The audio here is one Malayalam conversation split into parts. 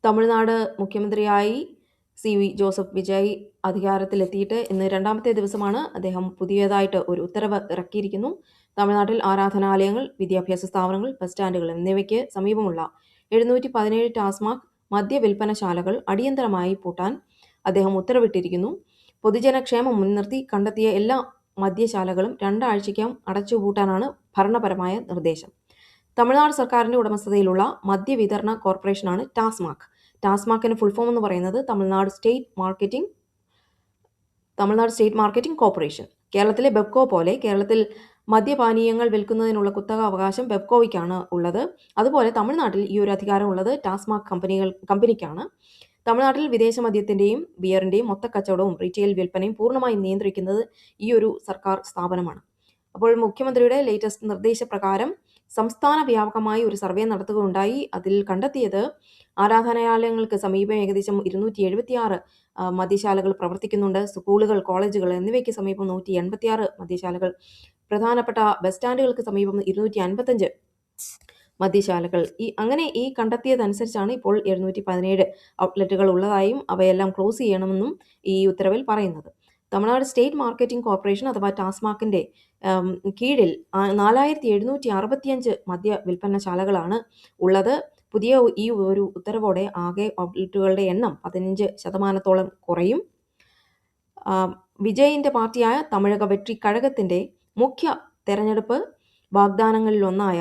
തമിഴ്നാട് മുഖ്യമന്ത്രിയായി വി ജോസഫ് വിജയ് അധികാരത്തിലെത്തിയിട്ട് ഇന്ന് രണ്ടാമത്തെ ദിവസമാണ്. അദ്ദേഹം പുതിയതായിട്ട് ഒരു ഉത്തരവ് ഇറക്കിയിരിക്കുന്നു. തമിഴ്നാട്ടിൽ ആരാധനാലയങ്ങൾ, വിദ്യാഭ്യാസ സ്ഥാപനങ്ങൾ, ബസ് സ്റ്റാൻഡുകൾ എന്നിവയ്ക്ക് സമീപമുള്ള 717 ടാസ്മാക് മദ്യവിൽപ്പനശാലകൾ അടിയന്തരമായി പൂട്ടാൻ അദ്ദേഹം ഉത്തരവിട്ടിരിക്കുന്നു. പൊതുജനക്ഷേമം മുൻനിർത്തി കണ്ടെത്തിയ എല്ലാ മദ്യശാലകളും 2 ആഴ്ചയ്ക്കകം അടച്ചുപൂട്ടാനാണ് ഭരണപരമായ നിർദ്ദേശം. തമിഴ്നാട് സർക്കാരിന്റെ ഉടമസ്ഥതയിലുള്ള മദ്യവിതരണ കോർപ്പറേഷനാണ് ടാസ്മാക്. ടാസ്മാക്കിന്റെ ഫുൾ ഫോം എന്ന് പറയുന്നത് തമിഴ്നാട് സ്റ്റേറ്റ് മാർക്കറ്റിംഗ് കോർപ്പറേഷൻ. കേരളത്തിലെ ബെപ്കോ പോലെ കേരളത്തിൽ മദ്യപാനീയങ്ങൾ വിൽക്കുന്നതിനുള്ള കുത്തക അവകാശം ബെപ്കോയ്ക്കാണ് ഉള്ളത്. അതുപോലെ തമിഴ്നാട്ടിൽ ഈ ഒരു അധികാരം ഉള്ളത് ടാസ്മാക് കമ്പനിക്കാണ്. തമിഴ്നാട്ടിൽ വിദേശ മദ്യത്തിന്റെയും ബിയറിന്റെയും മൊത്തക്കച്ചവടവും റീറ്റെയിൽ വിൽപ്പനയും പൂർണ്ണമായും നിയന്ത്രിക്കുന്നത് ഈ ഒരു സർക്കാർ സ്ഥാപനമാണ്. അപ്പോൾ മുഖ്യമന്ത്രിയുടെ ലേറ്റസ്റ്റ് നിർദ്ദേശപ്രകാരം സംസ്ഥാന വ്യാപകമായി ഒരു സർവേ നടത്തുകയുണ്ടായി. അതിൽ കണ്ടെത്തിയത് ആരാധനാലയങ്ങൾക്ക് സമീപം ഏകദേശം 276 മദ്യശാലകൾ പ്രവർത്തിക്കുന്നുണ്ട്. സ്കൂളുകൾ, കോളേജുകൾ എന്നിവയ്ക്ക് സമീപം 186 മദ്യശാലകൾ, പ്രധാനപ്പെട്ട ബസ് സ്റ്റാൻഡുകൾക്ക് സമീപം 255 മദ്യശാലകൾ. ഈ കണ്ടെത്തിയതനുസരിച്ചാണ് ഇപ്പോൾ 717 ഔട്ട്ലെറ്റുകൾ ഉള്ളതായും അവയെല്ലാം ക്ലോസ് ചെയ്യണമെന്നും ഈ ഉത്തരവിൽ പറയുന്നത്. തമിഴ്നാട് സ്റ്റേറ്റ് മാർക്കറ്റിംഗ് കോർപ്പറേഷൻ അഥവാ ടാസ്മാക്കിന്റെ കീഴിൽ 4765 മദ്യ വിൽപ്പനശാലകളാണ് ഉള്ളത്. പുതിയ ഈ ഒരു ഉത്തരവോടെ ആകെ ഔട്ട്ലെറ്റുകളുടെ എണ്ണം 15% കുറയും. വിജയിന്റെ പാർട്ടിയായ തമിഴക വെട്രി കഴകത്തിന്റെ മുഖ്യ തെരഞ്ഞെടുപ്പ് വാഗ്ദാനങ്ങളിലൊന്നായ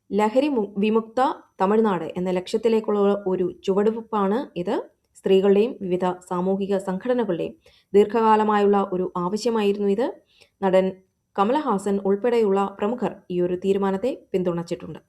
ലഹരി വിമുക്ത തമിഴ്നാട് എന്ന ലക്ഷ്യത്തിലേക്കുള്ള ഒരു ചുവടുവെപ്പാണ് ഇത്. സ്ത്രീകളുടെയും വിവിധ സാമൂഹിക സംഘടനകളുടെയും ദീർഘകാലമായുള്ള ഒരു ആവശ്യമായിരുന്നു ഇത്. നടൻ കമലഹാസൻ ഉൾപ്പെടെയുള്ള പ്രമുഖർ ഈ ഒരു തീരുമാനത്തെ പിന്തുണച്ചിട്ടുണ്ട്.